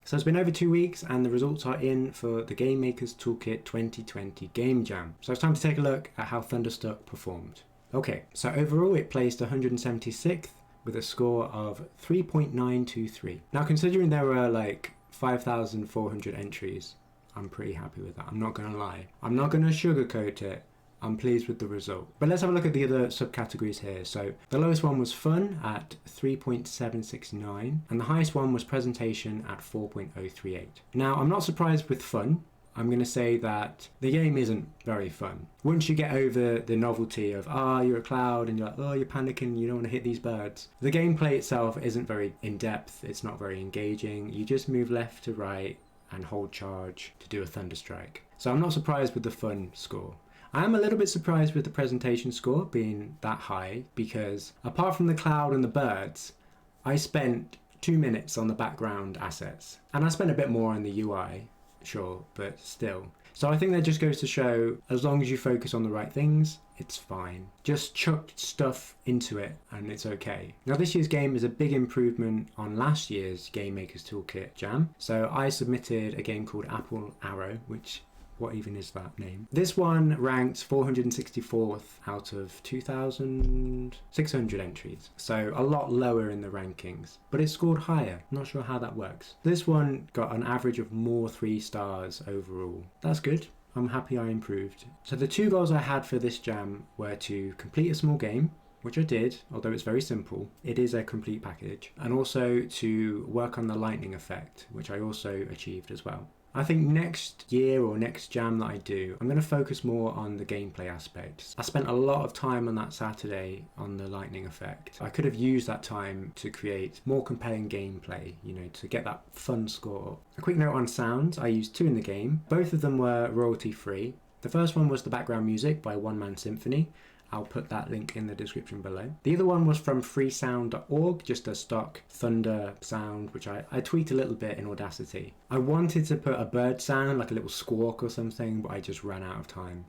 So it's been over 2 weeks and the results are in for the Game Maker's Toolkit 2020 Game Jam. So it's time to take a look at how ThunderStuck performed. Okay, so overall it placed 176th with a score of 3.923. Now considering there were like 5,400 entries, I'm pretty happy with that. I'm not gonna lie. I'm not gonna sugarcoat it. I'm pleased with the result. But let's have a look at the other subcategories here. So the lowest one was fun at 3.769 and the highest one was presentation at 4.038. Now I'm not surprised with fun. I'm going to say that the game isn't very fun. Once you get over the novelty of, you're a cloud and you're like, you're panicking, you don't want to hit these birds. The gameplay itself isn't very in-depth, it's not very engaging. You just move left to right and hold charge to do a thunder strike. So I'm not surprised with the fun score. I am a little bit surprised with the presentation score being that high because apart from the cloud and the birds, I spent 2 minutes on the background assets and I spent a bit more on the UI. Sure, but still. So I think that just goes to show, as long as you focus on the right things, it's fine. Just chuck stuff into it and it's okay. Now this year's game is a big improvement on last year's Game Maker's Toolkit Jam. So I submitted a game called Apple Arrow, which, what even is that name? This one ranked 464th out of 2,600 entries. So a lot lower in the rankings, but it scored higher. Not sure how that works. This one got an average of more 3 stars overall. That's good. I'm happy I improved. So the 2 goals I had for this jam were to complete a small game, which I did, although it's very simple. It is a complete package. And also to work on the lightning effect, which I also achieved as well. I think next year or next jam that I do, I'm going to focus more on the gameplay aspects. I spent a lot of time on that Saturday on the lightning effect. I could have used that time to create more compelling gameplay, to get that fun score. A quick note on sounds, I used 2 in the game. Both of them were royalty free. The first one was the background music by OneManSymphony. I'll put that link in the description below. The other one was from freesound.org, just a stock thunder sound, which I tweaked a little bit in Audacity. I wanted to put a bird sound, like a little squawk or something, but I just ran out of time.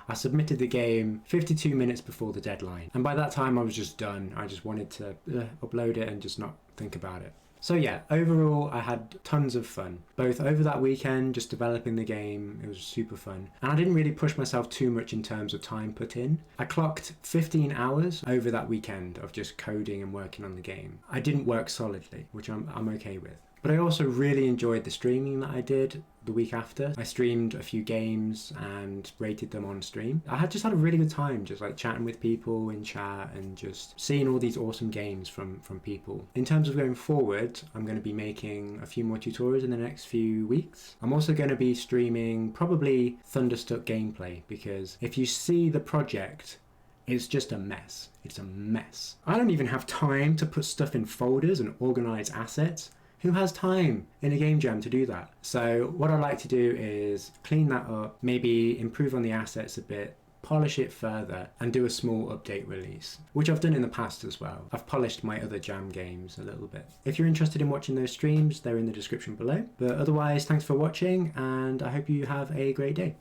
I submitted the game 52 minutes before the deadline. And by that time I was just done. I just wanted to upload it and just not think about it. So yeah, overall I had tons of fun. Both over that weekend, just developing the game, it was super fun. And I didn't really push myself too much in terms of time put in. I clocked 15 hours over that weekend of just coding and working on the game. I didn't work solidly, which I'm okay with. But I also really enjoyed the streaming that I did the week after. I streamed a few games and rated them on stream. I just had a really good time just like chatting with people in chat and just seeing all these awesome games from people. In terms of going forward, I'm going to be making a few more tutorials in the next few weeks. I'm also going to be streaming probably ThunderStuck gameplay because if you see the project, it's just a mess. It's a mess. I don't even have time to put stuff in folders and organize assets. Who has time in a game jam to do that? So what I'd like to do is clean that up, maybe improve on the assets a bit, polish it further, and do a small update release, which I've done in the past as well. I've polished my other jam games a little bit. If you're interested in watching those streams, they're in the description below. But otherwise, thanks for watching, and I hope you have a great day.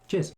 Cheers.